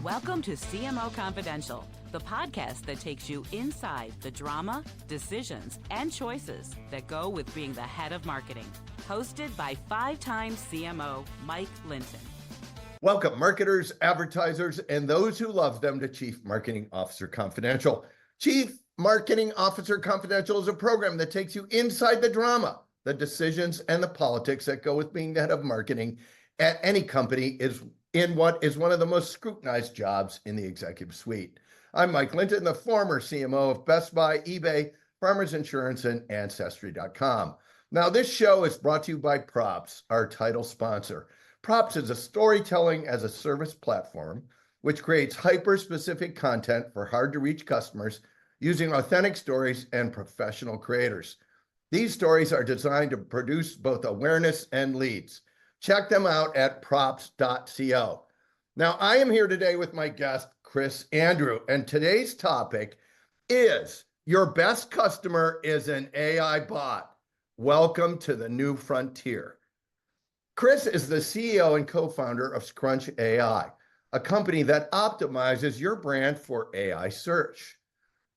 Welcome to CMO Confidential, the podcast that takes you inside the drama, decisions, and choices that go with being the head of marketing. Hosted by five-time CMO Mike Linton. Welcome, marketers, advertisers, and those who love them to Chief Marketing Officer Confidential. Chief Marketing Officer Confidential is a program that takes you inside the drama, the decisions, and the politics that go with being the head of marketing at any company is in what is one of the most scrutinized jobs in the executive suite. I'm Mike Linton, the former CMO of Best Buy, eBay, Farmers Insurance, and Ancestry.com. Now, this show is brought to you by Props, our title sponsor. Props is a storytelling as a service platform which creates hyper-specific content for hard-to-reach customers using authentic stories and professional creators. These stories are designed to produce both awareness and leads. Check them out at props.co. Now, I am here today with my guest, Chris Andrew, and today's topic is your best customer is an AI bot. Welcome to the new frontier. Chris is the CEO and co-founder of Scrunch AI, a company that optimizes your brand for AI search.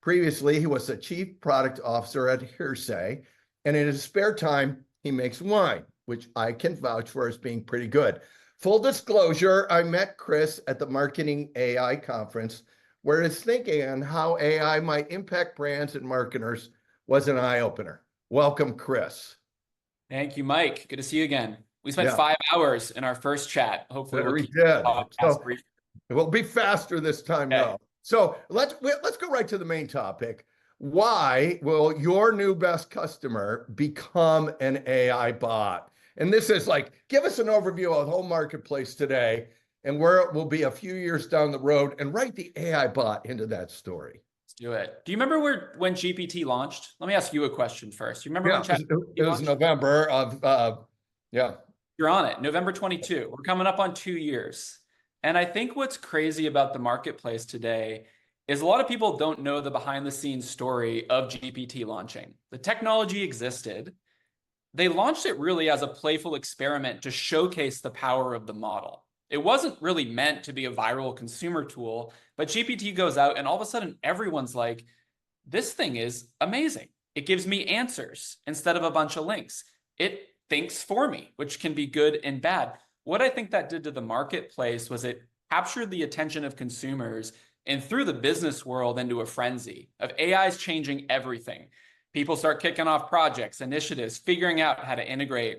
Previously, he was the chief product officer at Hearsay, and in his spare time, he makes wine, which I can vouch for as being pretty good. Full disclosure, I met Chris at the Marketing AI conference, where his thinking on how AI might impact brands and marketers was an eye-opener. Welcome, Chris. Thank you, Mike. Good to see you again. We spent 5 hours in our first chat. Hopefully we'll keep did. So, brief. It will be faster this time, though. So let's go right to the main topic. Why will your new best customer become an AI bot? And this is like, give us an overview of the whole marketplace today and where it will be a few years down the road, and write the AI bot into that story. Let's do it. Do you remember when GPT launched? Let me ask you a question first. You remember when ChatGPT it was November of, You're on it, November 22. We're coming up on 2 years. And I think what's crazy about the marketplace today is a lot of people don't know the behind the scenes story of GPT launching. The technology existed. They launched it really as a playful experiment to showcase the power of the model. It wasn't really meant to be a viral consumer tool, but GPT goes out and all of a sudden everyone's like, this thing is amazing. It gives me answers instead of a bunch of links. It thinks for me, which can be good and bad. What I think that did to the marketplace was it captured the attention of consumers and threw the business world into a frenzy of AI's changing everything. People start kicking off projects, initiatives, figuring out how to integrate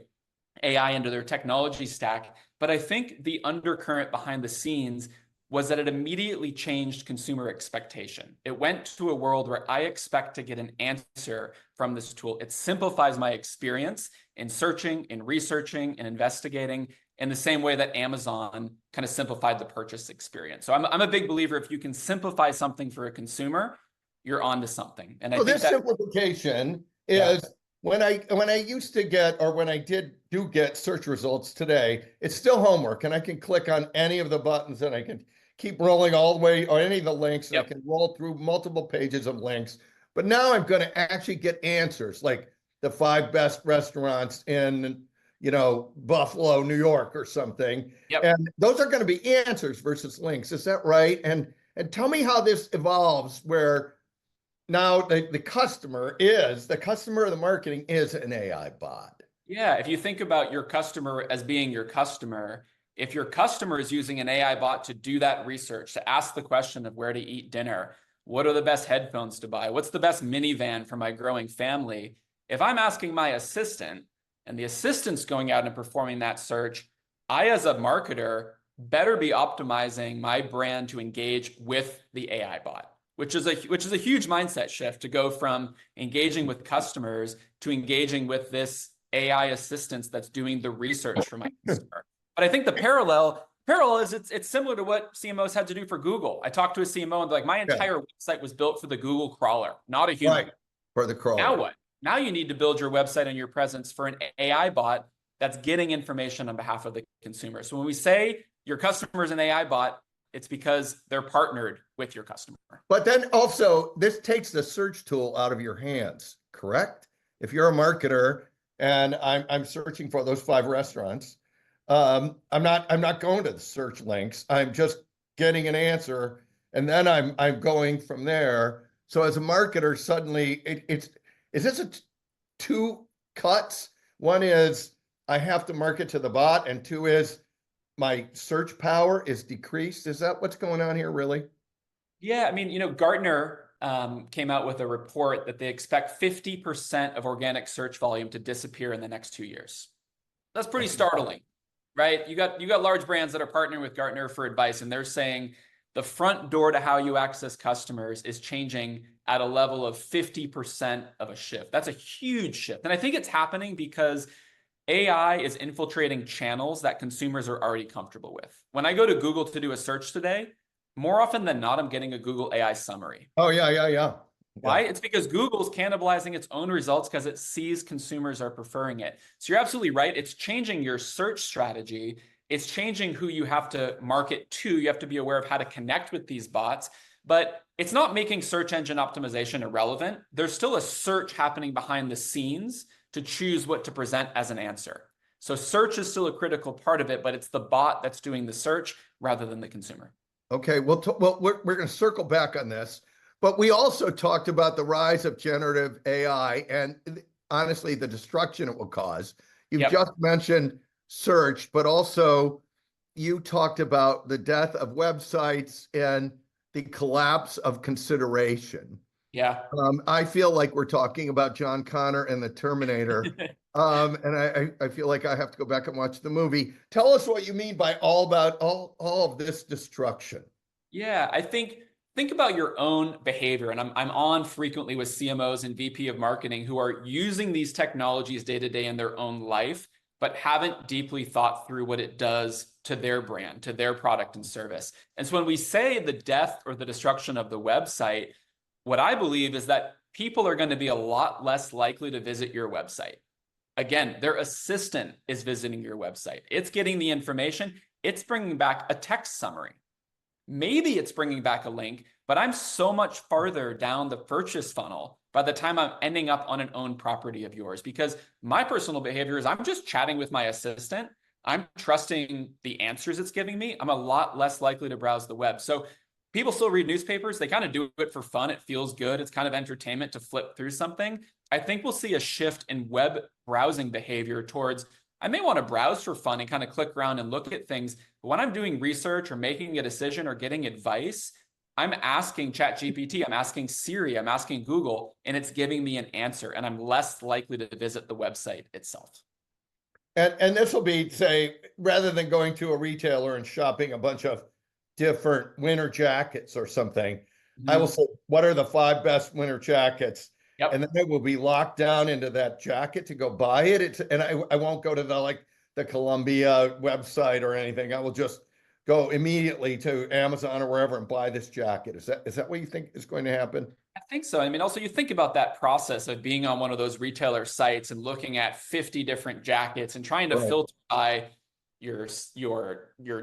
AI into their technology stack. But I think the undercurrent behind the scenes was that it immediately changed consumer expectation. It went to a world where I expect to get an answer from this tool. It simplifies my experience in searching, in researching, and investigating in the same way that Amazon kind of simplified the purchase experience. So I'm a big believer if you can simplify something for a consumer, you're onto something. And I think this simplification is when I used to get, or when I do get search results today, it's still homework, and I can click on any of the buttons and I can keep rolling all the way, or any of the links, and I can roll through multiple pages of links. But now I'm going to actually get answers like the 5 best restaurants in, Buffalo, New York or something. And those are going to be answers versus links. Is that right? And tell me how this evolves where now the customer of the marketing is an AI bot. Yeah, if you think about your customer as being your customer, if your customer is using an AI bot to do that research, to ask the question of where to eat dinner, what are the best headphones to buy, what's the best minivan for my growing family? If I'm asking my assistant and the assistant's going out and performing that search, I as a marketer better be optimizing my brand to engage with the AI bot. Which is a huge mindset shift to go from engaging with customers to engaging with this AI assistant that's doing the research for my customer. But I think the parallel is it's similar to what CMOs had to do for Google. I talked to a CMO and they're like, my entire website was built for the Google crawler, not a human. Right, for the crawler. Now what? Now you need to build your website and your presence for an AI bot that's getting information on behalf of the consumer. So when we say your customer is an AI bot, it's because they're partnered with your customer. But then also, this takes the search tool out of your hands, correct? If you're a marketer and I'm searching for those 5 restaurants, I'm not going to the search links. I'm just getting an answer, and then I'm going from there. So as a marketer, suddenly is this two cuts? One is I have to market to the bot, and two is my search power is decreased. Is that what's going on here, really? Yeah, I mean, Gartner came out with a report that they expect 50% of organic search volume to disappear in the next 2 years. That's pretty startling, right? You got large brands that are partnering with Gartner for advice, and they're saying the front door to how you access customers is changing at a level of 50% of a shift. That's a huge shift. And I think it's happening because AI is infiltrating channels that consumers are already comfortable with. When I go to Google to do a search today, more often than not, I'm getting a Google AI summary. Oh, yeah. Why? It's because Google's cannibalizing its own results because it sees consumers are preferring it. So you're absolutely right. It's changing your search strategy. It's changing who you have to market to. You have to be aware of how to connect with these bots, but it's not making search engine optimization irrelevant. There's still a search happening behind the scenes to choose what to present as an answer. So search is still a critical part of it, but it's the bot that's doing the search rather than the consumer. Okay, well, we're going to circle back on this, but we also talked about the rise of generative AI and honestly, the destruction it will cause. You've just mentioned search, but also you talked about the death of websites and the collapse of consideration. Yeah. I feel like we're talking about John Connor and the Terminator. And I feel like I have to go back and watch the movie. Tell us what you mean by all of this destruction. Yeah, I think about your own behavior. And I'm on frequently with CMOs and VP of marketing who are using these technologies day to day in their own life, but haven't deeply thought through what it does to their brand, to their product and service. And so when we say the death or the destruction of the website, what I believe is that people are going to be a lot less likely to visit your website. Again, their assistant is visiting your website. It's getting the information. It's bringing back a text summary. Maybe it's bringing back a link, but I'm so much farther down the purchase funnel by the time I'm ending up on an owned property of yours, because my personal behavior is I'm just chatting with my assistant. I'm trusting the answers it's giving me. I'm a lot less likely to browse the web. So people still read newspapers. They kind of do it for fun. It feels good. It's kind of entertainment to flip through something. I think we'll see a shift in web browsing behavior towards, I may want to browse for fun and kind of click around and look at things. But when I'm doing research or making a decision or getting advice, I'm asking ChatGPT, I'm asking Siri, I'm asking Google, and it's giving me an answer. And I'm less likely to visit the website itself. And this will be, say, rather than going to a retailer and shopping a bunch of different winter jackets or something, I will say, what are the 5 best winter jackets? Yep. And then it will be locked down into that jacket to go buy it. And I won't go to the Columbia website or anything. I will just go immediately to Amazon or wherever and buy this jacket. Is that what you think is going to happen? I think so. I mean, also you think about that process of being on one of those retailer sites and looking at 50 different jackets and trying to filter by your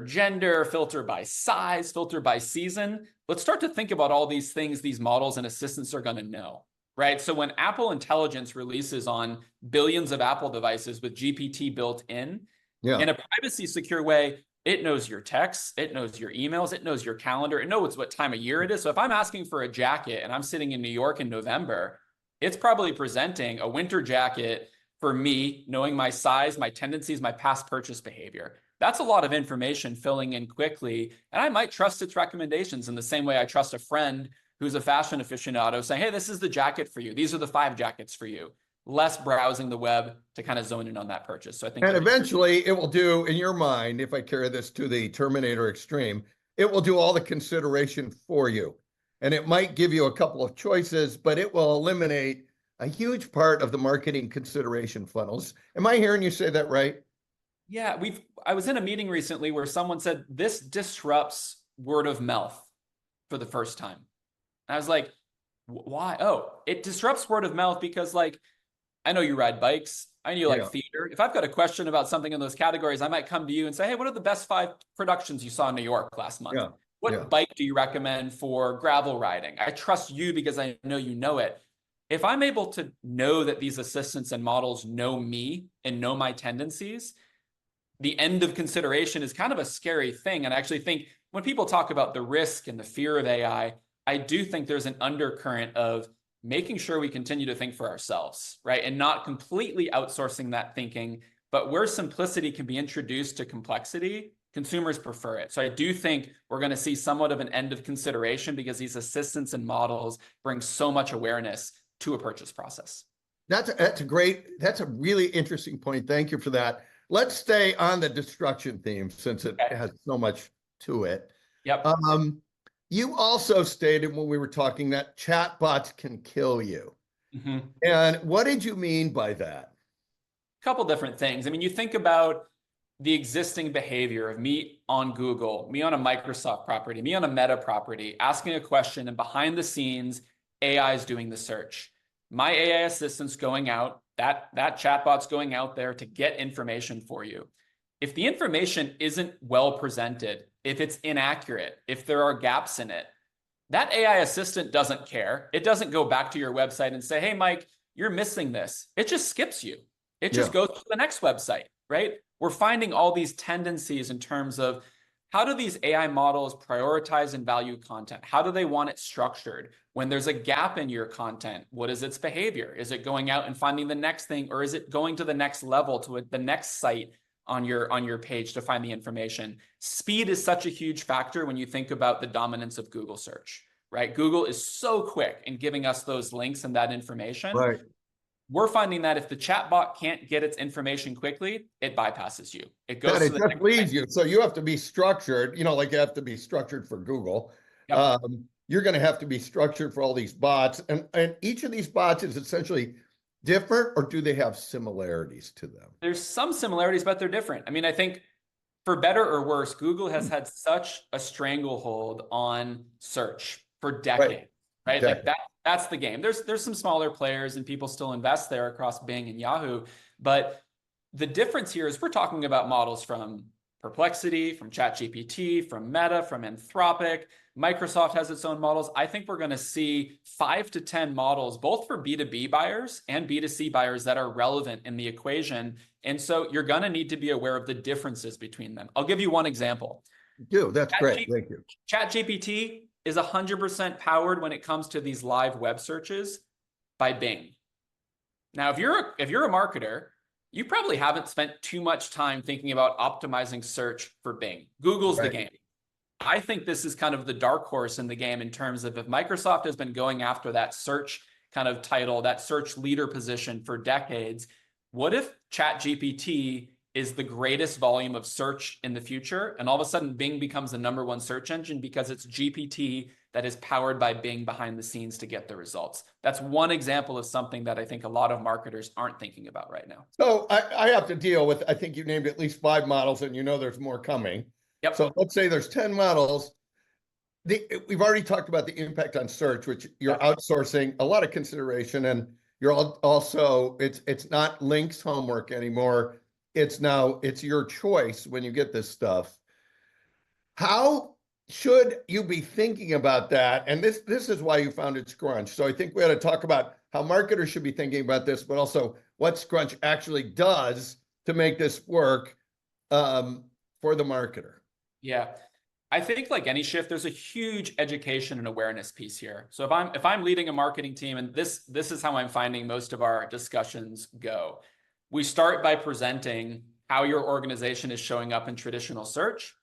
gender, filter by size, filter by season. Let's start to think about all these things these models and assistants are going to know, right? So when Apple Intelligence releases on billions of Apple devices with GPT built in a privacy secure way, it knows your texts, it knows your emails, it knows your calendar, it knows what time of year it is. So if I'm asking for a jacket and I'm sitting in New York in November, it's probably presenting a winter jacket for me, knowing my size, my tendencies, my past purchase behavior. That's a lot of information filling in quickly. And I might trust its recommendations in the same way I trust a friend who's a fashion aficionado saying, hey, this is the jacket for you. These are the 5 jackets for you. Less browsing the web to kind of zone in on that purchase. So I think, and eventually it will do, in your mind, if I carry this to the Terminator extreme, it will do all the consideration for you. And it might give you a couple of choices, but it will eliminate a huge part of the marketing consideration funnels. Am I hearing you say that right? Yeah, I was in a meeting recently where someone said this disrupts word of mouth for the first time. And I was like, why? Oh, it disrupts word of mouth because, like, I know you ride bikes. I know you like theater. If I've got a question about something in those categories, I might come to you and say, hey, what are the best 5 productions you saw in New York last month? What bike do you recommend for gravel riding? I trust you because I know you know it. If I'm able to know that these assistants and models know me and know my tendencies, the end of consideration is kind of a scary thing. And I actually think when people talk about the risk and the fear of AI, I do think there's an undercurrent of making sure we continue to think for ourselves, right? And not completely outsourcing that thinking, but where simplicity can be introduced to complexity, consumers prefer it. So I do think we're going to see somewhat of an end of consideration because these assistants and models bring so much awareness to a purchase process. That's a really interesting point. Thank you for that. Let's stay on the destruction theme since it has so much to it. Yep. You also stated when we were talking that chatbots can kill you. Mm-hmm. And what did you mean by that? A couple different things. I mean, you think about the existing behavior of me on Google, me on a Microsoft property, me on a Meta property, asking a question, and behind the scenes, AI is doing the search. My AI assistant's going out, that chatbot's going out there to get information for you. If the information isn't well presented, if it's inaccurate, if there are gaps in it, that AI assistant doesn't care. It doesn't go back to your website and say, hey, Mike, you're missing this. It just skips you. It just goes to the next website, right? We're finding all these tendencies in terms of how do these AI models prioritize and value content? How do they want it structured? When there's a gap in your content, what is its behavior? Is it going out and finding the next thing, or is it going to the next level, to the next site on your page to find the information? Speed is such a huge factor when you think about the dominance of Google search, right? Google is so quick in giving us those links and that information. Right. We're finding that if the chatbot can't get its information quickly, it bypasses you. It goes to the next leads you. So you have to be structured, like you have to be structured for Google. Yep. You're going to have to be structured for all these bots. And each of these bots is essentially different, or do they have similarities to them? There's some similarities, but they're different. I mean, I think for better or worse, Google has had such a stranglehold on search for decades, right? Like that's the game. There's some smaller players and people still invest there across Bing and Yahoo. But the difference here is we're talking about models from Perplexity, from ChatGPT, from Meta, from Anthropic. Microsoft has its own models. I think we're going to see 5 to 10 models, both for B2B buyers and B2C buyers, that are relevant in the equation. And so you're going to need to be aware of the differences between them. I'll give you one example. That's great. Thank you. ChatGPT is 100% powered when it comes to these live web searches by Bing. Now, if you're a marketer, you probably haven't spent too much time thinking about optimizing search for Bing. Google's the game. I think this is kind of the dark horse in the game in terms of if Microsoft has been going after that search kind of title, that search leader position for decades, what if ChatGPT is the greatest volume of search in the future, and all of a sudden Bing becomes the #1 search engine because it's GPT that is powered by Bing behind the scenes to get the results? That's one example of something that I think a lot of marketers aren't thinking about right now. So I have to deal with, I think you named at least 5 models, and there's more coming. Yep. So let's say there's 10 models. We've already talked about the impact on search, which you're outsourcing a lot of consideration, and you're also, it's not links homework anymore. It's your choice when you get this stuff. How should you be thinking about that? And this is why you founded Scrunch. So I think we ought to talk about how marketers should be thinking about this, but also what Scrunch actually does to make this work for the marketer. Yeah. I think like any shift, there's a huge education and awareness piece here. So if I'm leading a marketing team, and this is how I'm finding most of our discussions go. We start by presenting how your organization is showing up in traditional search,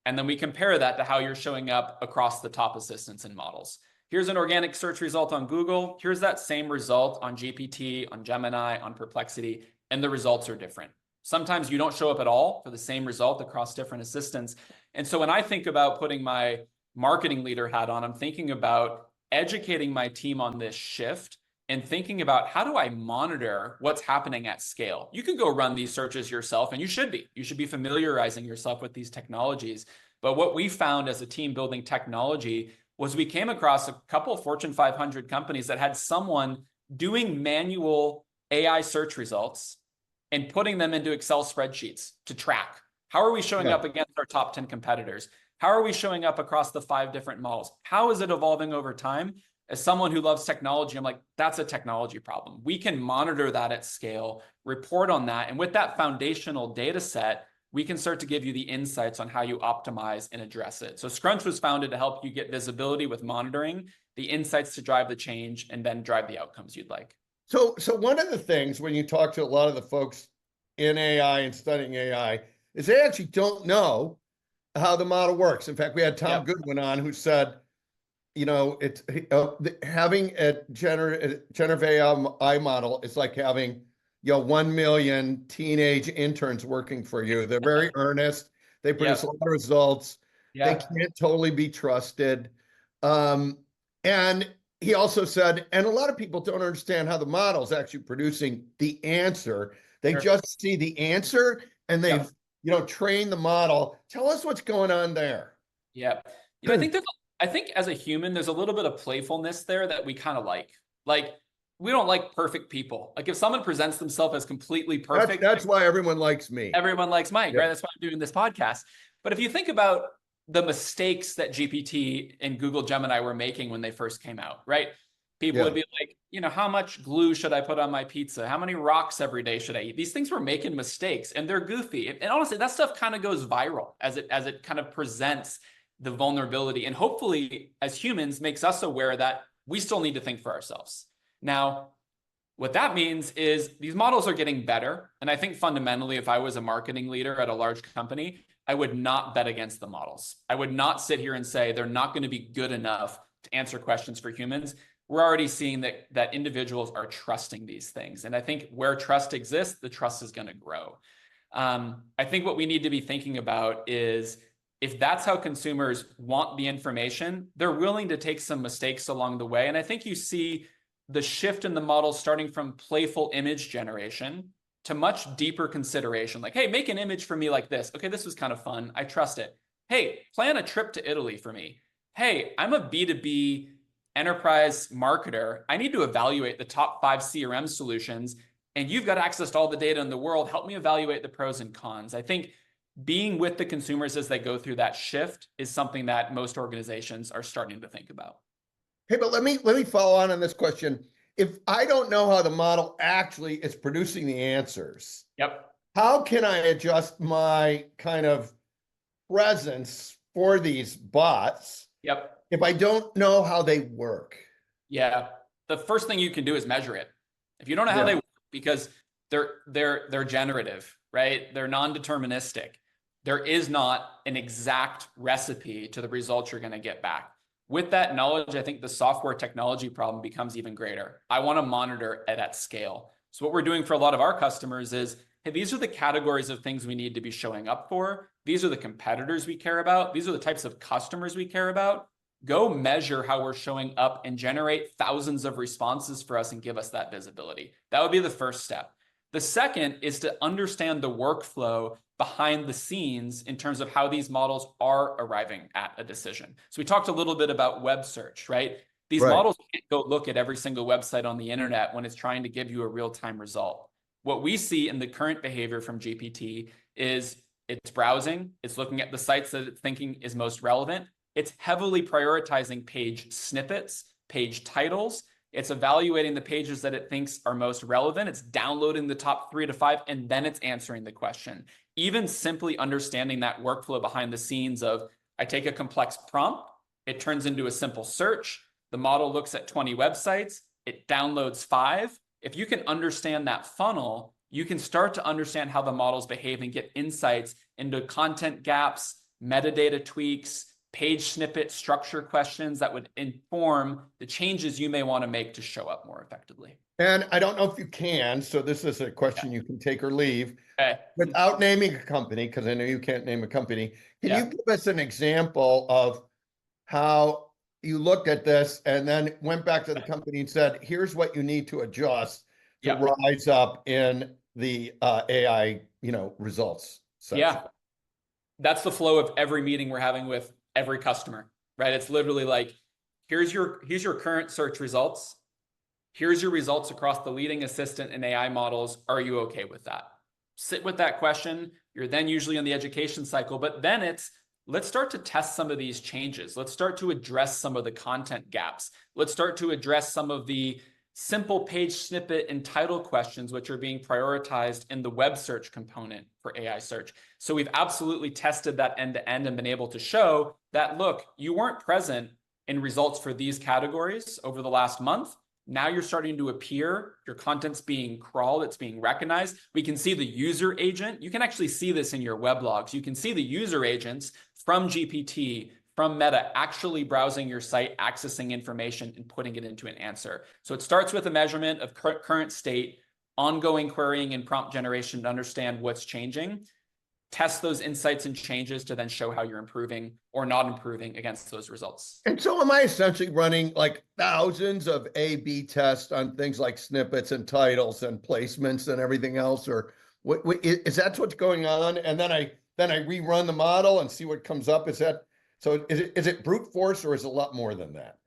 and then we compare that to how you're showing up across the top assistants and models. Here's an organic search result on Google. Here's that same result on GPT, on Gemini, on Perplexity, and the results are different. Sometimes you don't show up at all for the same result across different assistants. And so when I think about putting my marketing leader hat on, I'm thinking about educating my team on this shift and thinking about how do I monitor what's happening at scale. You can go run these searches yourself, and you should be. You should be familiarizing yourself with these technologies. But what we found as a team building technology was we came across a couple of Fortune 500 companies that had someone doing manual AI search results and putting them into Excel spreadsheets to track. How are we showing up against our top 10 competitors? How are we showing up across the 5 different models? How is it evolving over time? As someone who loves technology, I'm like, that's a technology problem. We can monitor that at scale, report on that. And with that foundational data set, we can start to give you the insights on how you optimize and address it. So Scrunch was founded to help you get visibility with monitoring, the insights to drive the change, and then drive the outcomes you'd like. So one of the things when you talk to a lot of the folks in AI and studying AI is they actually don't know how the model works. In fact, we had Tom Goodwin on who said, it's having a generative AI model is like having 1 million teenage interns working for you. They're very earnest. They produce a lot of results. They can't totally be trusted. And he also said, and a lot of people don't understand how the model is actually producing the answer. They just see the answer and they've, trained the model. Tell us what's going on there. Yeah. I think as a human, there's a little bit of playfulness there that we kind of like. Like, we don't like perfect people. Like, if someone presents themselves as completely perfect, that's why everyone likes me. Everyone likes Mike, right? That's why I'm doing this podcast. But if you think about the mistakes that GPT and Google Gemini were making when they first came out, right? People would be like, how much glue should I put on my pizza? How many rocks every day should I eat? These things were making mistakes and they're goofy. And honestly, that stuff kind of goes viral as it kind of presents the vulnerability, and hopefully as humans makes us aware that we still need to think for ourselves. Now, what that means is these models are getting better. And I think fundamentally, if I was a marketing leader at a large company, I would not bet against the models. I would not sit here and say they're not going to be good enough to answer questions for humans. We're already seeing that individuals are trusting these things. And I think where trust exists, the trust is going to grow. I think what we need to be thinking about is, if that's how consumers want the information, they're willing to take some mistakes along the way. And I think you see the shift in the model starting from playful image generation to much deeper consideration. Like, hey, make an image for me like this. Okay, this was kind of fun. I trust it. Hey, plan a trip to Italy for me. Hey, I'm a B2B enterprise marketer. I need to evaluate the top 5 CRM solutions, and you've got access to all the data in the world. Help me evaluate the pros and cons. I think being with the consumers as they go through that shift is something that most organizations are starting to think about. Hey, but let me follow on this question. If I don't know how the model actually is producing the answers, how can I adjust my kind of presence for these bots if I don't know how they work? Yeah. The first thing you can do is measure it. If you don't know how they work, because they're generative, right? They're non-deterministic. There is not an exact recipe to the results you're going to get back. With that knowledge, I think the software technology problem becomes even greater. I want to monitor it at scale. So what we're doing for a lot of our customers is, hey, these are the categories of things we need to be showing up for. These are the competitors we care about. These are the types of customers we care about. Go measure how we're showing up and generate thousands of responses for us and give us that visibility. That would be the first step. The second is to understand the workflow behind the scenes in terms of how these models are arriving at a decision. So we talked a little bit about web search, right? These models can't go look at every single website on the internet when it's trying to give you a real-time result. What we see in the current behavior from GPT is it's browsing, it's looking at the sites that it's thinking is most relevant. It's heavily prioritizing page snippets, page titles. It's evaluating the pages that it thinks are most relevant. It's downloading the top 3 to 5, and then it's answering the question. Even simply understanding that workflow behind the scenes of, I take a complex prompt, it turns into a simple search. The model looks at 20 websites, it downloads 5. If you can understand that funnel, you can start to understand how the models behave and get insights into content gaps, metadata tweaks, page snippet structure questions that would inform the changes you may want to make to show up more effectively. And I don't know if you can, so this is a question you can take or leave. Without naming a company, because I know you can't name a company, can you give us an example of how you looked at this and then went back to the company and said, here's what you need to adjust to rise up in the AI, results section? That's the flow of every meeting we're having with every customer, right? It's literally like, here's your current search results. Here's your results across the leading assistant and AI models. Are you okay with that? Sit with that question. You're then usually on the education cycle, but then it's, let's start to test some of these changes. Let's start to address some of the content gaps. Let's start to address some of the simple page snippet and title questions, which are being prioritized in the web search component for AI search. So we've absolutely tested that end to end and been able to show that, look, you weren't present in results for these categories over the last month. Now you're starting to appear, your content's being crawled, it's being recognized. We can see the user agent. You can actually see this in your web logs. You can see the user agents from GPT, from Meta, actually browsing your site, accessing information, and putting it into an answer. So it starts with a measurement of current state, ongoing querying and prompt generation to understand what's changing, test those insights and changes to then show how you're improving or not improving against those results. And so am I essentially running like thousands of A/B tests on things like snippets and titles and placements and everything else? Or what is that what's going on? And then I rerun the model and see what comes up. Is it brute force, or is it a lot more than that?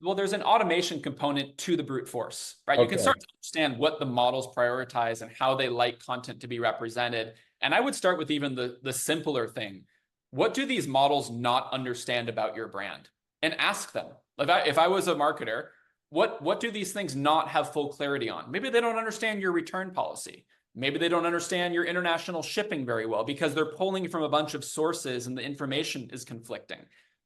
Well, there's an automation component to the brute force, right? You can start to understand what the models prioritize and how they like content to be represented. And I would start with even the simpler thing. What do these models not understand about your brand? And ask them. If I was a marketer, what do these things not have full clarity on? Maybe they don't understand your return policy. Maybe they don't understand your international shipping very well because they're pulling from a bunch of sources and the information is conflicting.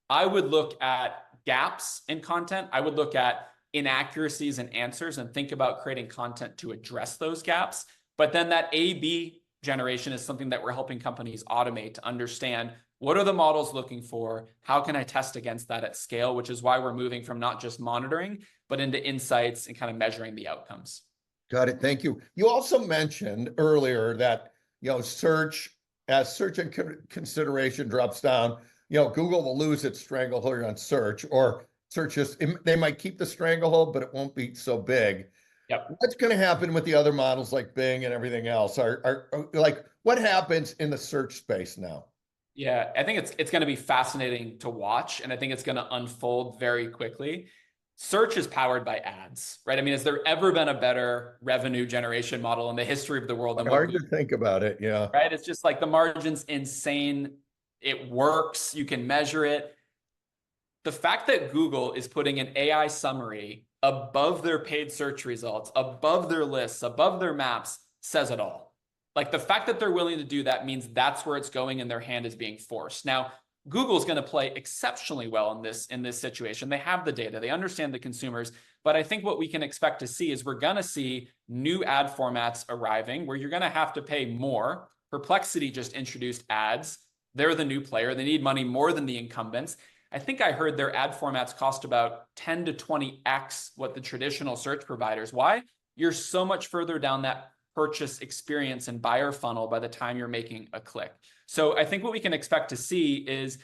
I would look at gaps in content. I would look at inaccuracies in answers and think about creating content to address those gaps. But then that A/B generation is something that we're helping companies automate to understand what are the models looking for? How can I test against that at scale? Which is why we're moving from not just monitoring, but into insights and kind of measuring the outcomes. Got it. Thank you. You also mentioned earlier that, search and consideration drops down, Google will lose its stranglehold on search, or they might keep the stranglehold, but it won't be so big. Yep. What's going to happen with the other models like Bing and everything else? What happens in the search space now? Yeah, I think it's going to be fascinating to watch, and I think it's going to unfold very quickly. Search is powered by ads, right? I mean, has there ever been a better revenue generation model in the history of the world than hard to think about it, yeah. Right? It's just like the margin's insane. It works. You can measure it. The fact that Google is putting an AI summary above their paid search results, above their lists, above their maps, says it all. Like the fact that they're willing to do that means that's where it's going and their hand is being forced. Now, Google's going to play exceptionally well in this situation. They have the data, they understand the consumers, but I think what we can expect to see is we're going to see new ad formats arriving where you're going to have to pay more. Perplexity just introduced ads. They're the new player. They need money more than the incumbents. I think I heard their ad formats cost about 10 to 20x what the traditional search providers. Why? You're so much further down that purchase experience and buyer funnel by the time you're making a click. So I think what we can expect to see is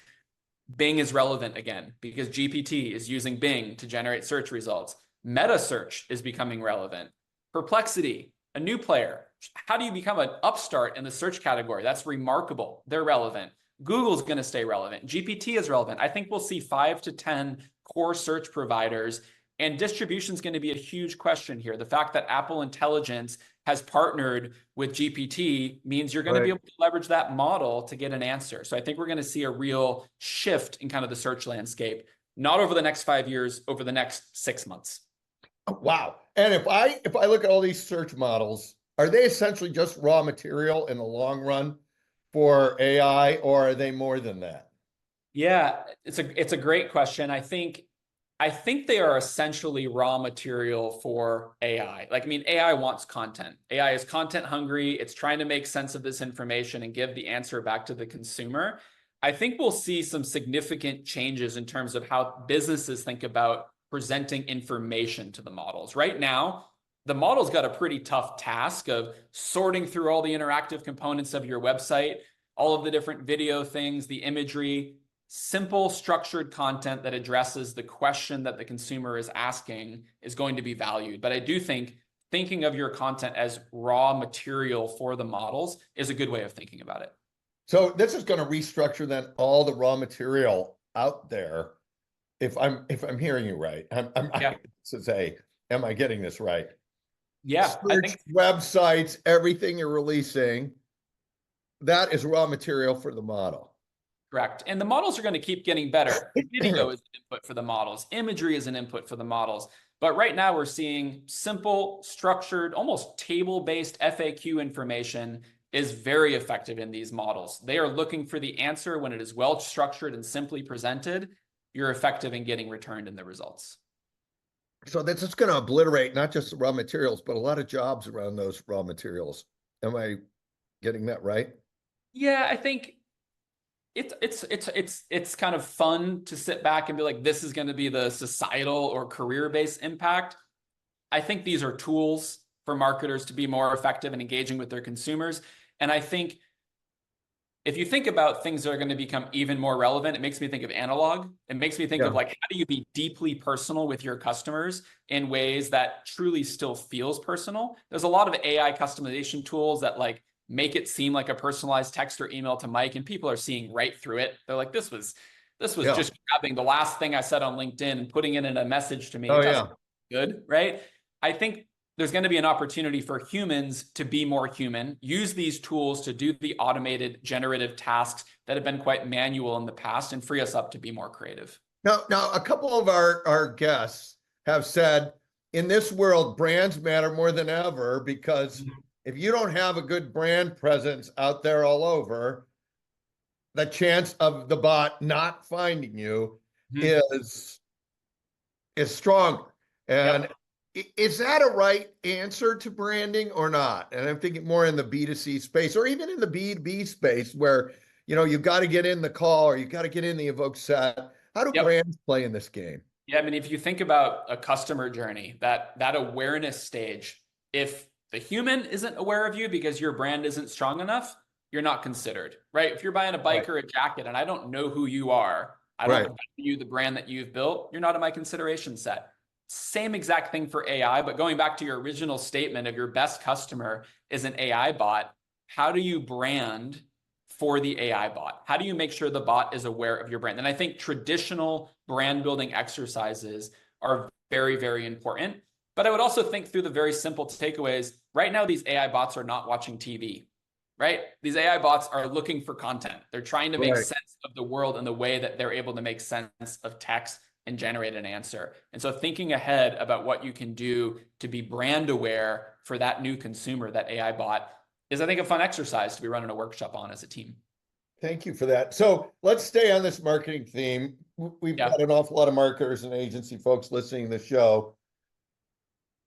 Bing is relevant again because GPT is using Bing to generate search results. Meta search is becoming relevant. Perplexity, a new player. How do you become an upstart in the search category? That's remarkable. They're relevant. Google's going to stay relevant. GPT is relevant. I think we'll see 5 to 10 core search providers, and distribution is going to be a huge question here. The fact that Apple Intelligence has partnered with GPT means you're going to be able to leverage that model to get an answer. So I think we're going to see a real shift in kind of the search landscape, not over the next 5 years, over the next 6 months. Wow. And if I look at all these search models, are they essentially just raw material in the long run for AI, or are they more than that? Yeah, it's a great question. I think they are essentially raw material for AI. Like, I mean, AI wants content. AI is content hungry. It's trying to make sense of this information and give the answer back to the consumer. I think we'll see some significant changes in terms of how businesses think about presenting information to the models. Right now, the model's got a pretty tough task of sorting through all the interactive components of your website, all of the different video things, the imagery. Simple, structured content that addresses the question that the consumer is asking is going to be valued. But I do think thinking of your content as raw material for the models is a good way of thinking about it. So this is going to restructure then am hearing you right? Am I getting this right? Yeah. Search, websites, everything you're releasing, that is raw material for the model. Correct. And the models are going to keep getting better. Video is an input for the models. Imagery is an input for the models. But right now we're seeing simple, structured, almost table-based FAQ information is very effective in these models. They are looking for the answer when it is well structured and simply presented. You're effective in getting returned in the results. So that's just going to obliterate not just the raw materials, but a lot of jobs around those raw materials. Am I getting that right? Yeah, I think it's kind of fun to sit back and be like, this is going to be the societal or career-based impact. I think these are tools for marketers to be more effective in engaging with their consumers. And I think if you think about things that are going to become even more relevant, it makes me think of analog. It makes me think of like, how do you be deeply personal with your customers in ways that truly still feels personal? There's a lot of AI customization tools that like make it seem like a personalized text or email to Mike, and people are seeing right through it. They're like, this was just grabbing the last thing I said on LinkedIn and putting it in a message to me. Oh, it doesn't good, right? I think there's going to be an opportunity for humans to be more human, use these tools to do the automated generative tasks that have been quite manual in the past and free us up to be more creative. Now, a couple of our guests have said in this world, brands matter more than ever because if you don't have a good brand presence out there all over, the chance of the bot not finding you is stronger. And is that a right answer to branding or not? And I'm thinking more in the B2C space or even in the B2B space where, you know, you've got to get in the call or you've got to get in the evoke set. How do brands play in this game? Yeah, I mean, if you think about a customer journey, that awareness stage, if the human isn't aware of you because your brand isn't strong enough, you're not considered, right? If you're buying a bike or a jacket and I don't know who you are, I don't value the brand that you've built, you're not in my consideration set. Same exact thing for AI, but going back to your original statement of your best customer is an AI bot, how do you brand for the AI bot? How do you make sure the bot is aware of your brand? And I think traditional brand building exercises are very, very important. But I would also think through the very simple takeaways. Right now, these AI bots are not watching TV, right? These AI bots are looking for content. They're trying to make sense of the world in the way that they're able to make sense of text and generate an answer. And so thinking ahead about what you can do to be brand aware for that new consumer, that AI bot, is I think a fun exercise to be running a workshop on as a team. Thank you for that. So let's stay on this marketing theme. We've got an awful lot of marketers and agency folks listening to the show.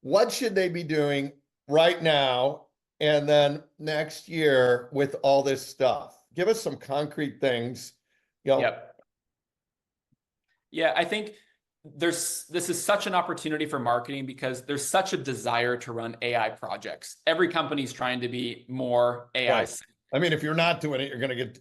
What should they be doing right now and then next year with all this stuff? Give us some concrete things. Yeah, I think this is such an opportunity for marketing because there's such a desire to run AI projects. Every company's trying to be more AI. I mean, if you're not doing it, you're going to get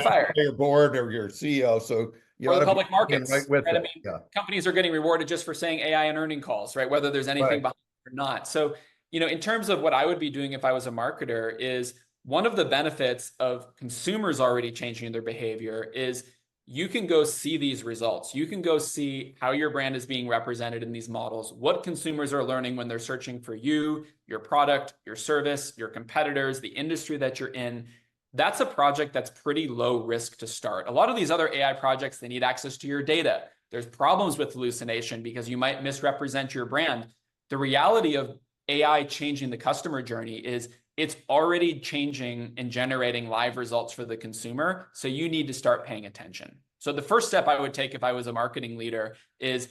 fired by your board or your CEO. So you or the public markets. Right with right? I mean, companies are getting rewarded just for saying AI in earning calls, right? Whether there's anything behind it or not. So, you know, in terms of what I would be doing if I was a marketer, is one of the benefits of consumers already changing their behavior is you can go see these results. You can go see how your brand is being represented in these models, what consumers are learning when they're searching for you, your product, your service, your competitors, the industry that you're in. That's a project that's pretty low risk to start. A lot of these other AI projects, they need access to your data. There's problems with hallucination because you might misrepresent your brand. The reality of AI changing the customer journey is it's already changing and generating live results for the consumer. So you need to start paying attention. So the first step I would take if I was a marketing leader is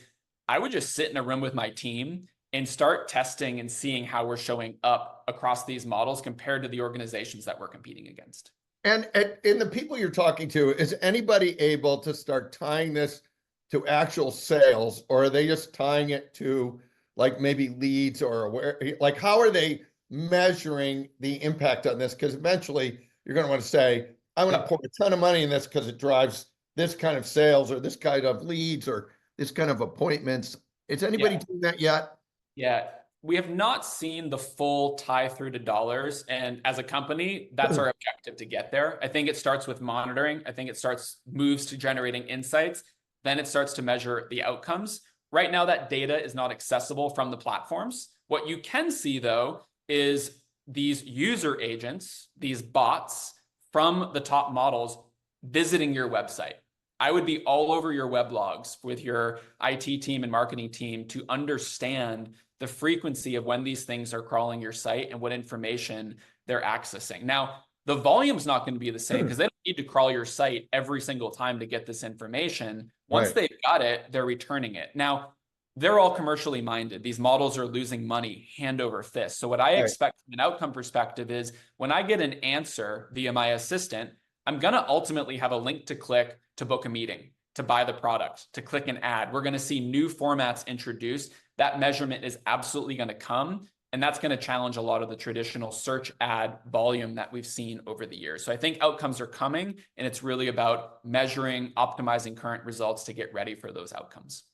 I would just sit in a room with my team and start testing and seeing how we're showing up across these models compared to the organizations that we're competing against. And in the people you're talking to, is anybody able to start tying this to actual sales, or are they just tying it to like maybe leads or where, like how are they measuring the impact on this? Because eventually you're going to want to say, I'm going to pour a ton of money in this because it drives this kind of sales or this kind of leads or this kind of appointments. Is anybody doing that yet? Yeah, we have not seen the full tie through to dollars. And as a company, that's our objective to get there. I think it starts with monitoring. I think it moves to generating insights. Then it starts to measure the outcomes. Right now, that data is not accessible from the platforms. What you can see, though, is these user agents, these bots from the top models visiting your website. I would be all over your weblogs with your IT team and marketing team to understand the frequency of when these things are crawling your site and what information they're accessing. Now, the volume's not going to be the same because they don't need to crawl your site every single time to get this information. Once they've got it, they're returning it. Now, they're all commercially minded. These models are losing money hand over fist. So what I expect from an outcome perspective is when I get an answer via my assistant, I'm going to ultimately have a link to click to book a meeting, to buy the product, to click an ad. We're going to see new formats introduced. That measurement is absolutely going to come. And that's going to challenge a lot of the traditional search ad volume that we've seen over the years. So I think outcomes are coming, and it's really about measuring, optimizing current results to get ready for those outcomes.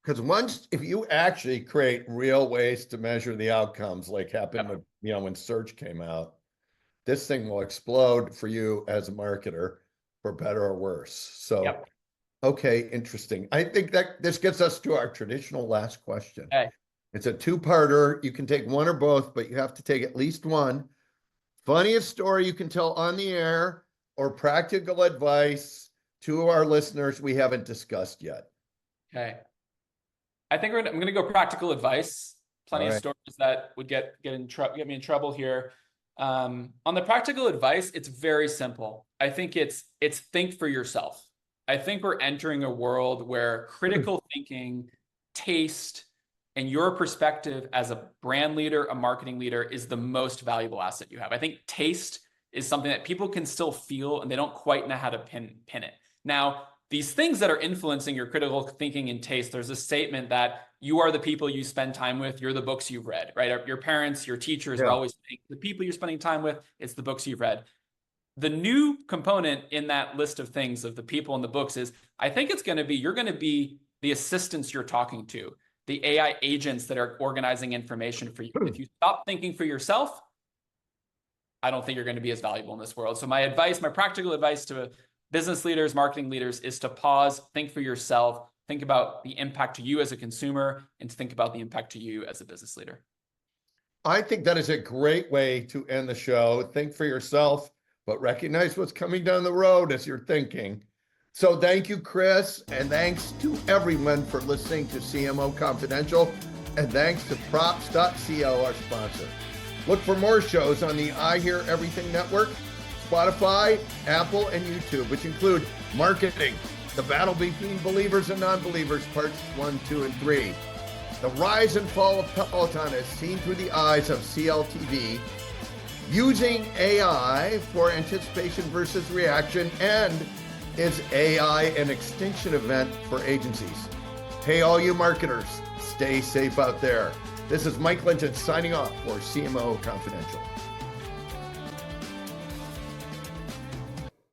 Because if you actually create real ways to measure the outcomes, like happened with, when search came out, this thing will explode for you as a marketer, for better or worse. So, okay, interesting. I think that this gets us to our traditional last question. It's a two-parter. You can take one or both, but you have to take at least one. Funniest story you can tell on the air or practical advice to our listeners we haven't discussed yet. Okay. I think I'm going to go practical advice. Plenty of stories that would get me in trouble here. On the practical advice, it's very simple. I think it's think for yourself. I think we're entering a world where critical thinking, taste, and your perspective as a brand leader, a marketing leader is the most valuable asset you have. I think taste is something that people can still feel and they don't quite know how to pin it. Now, these things that are influencing your critical thinking and taste, there's a statement that you are the people you spend time with, you're the books you've read, right? Your parents, your teachers are always saying, the people you're spending time with, it's the books you've read. The new component in that list of things of the people and the books is, I think it's going to be, you're going to be the assistants you're talking to, the AI agents that are organizing information for you. If you stop thinking for yourself, I don't think you're going to be as valuable in this world. So my practical advice to business leaders, marketing leaders is to pause, think for yourself, think about the impact to you as a consumer, and to think about the impact to you as a business leader. I think that is a great way to end the show. Think for yourself, but recognize what's coming down the road as you're thinking. So thank you, Chris, and thanks to everyone for listening to CMO Confidential, and thanks to props.co, our sponsor. Look for more shows on the I Hear Everything Network, Spotify, Apple, and YouTube, which include Marketing, The Battle Between Believers and Non-Believers, Parts 1, 2, and 3. The Rise and Fall of Peloton as seen through the eyes of CLTV, Using AI for Anticipation versus Reaction, and Is AI an Extinction event for agencies? Hey, all you marketers, stay safe out there. This is Mike Linton signing off for CMO Confidential.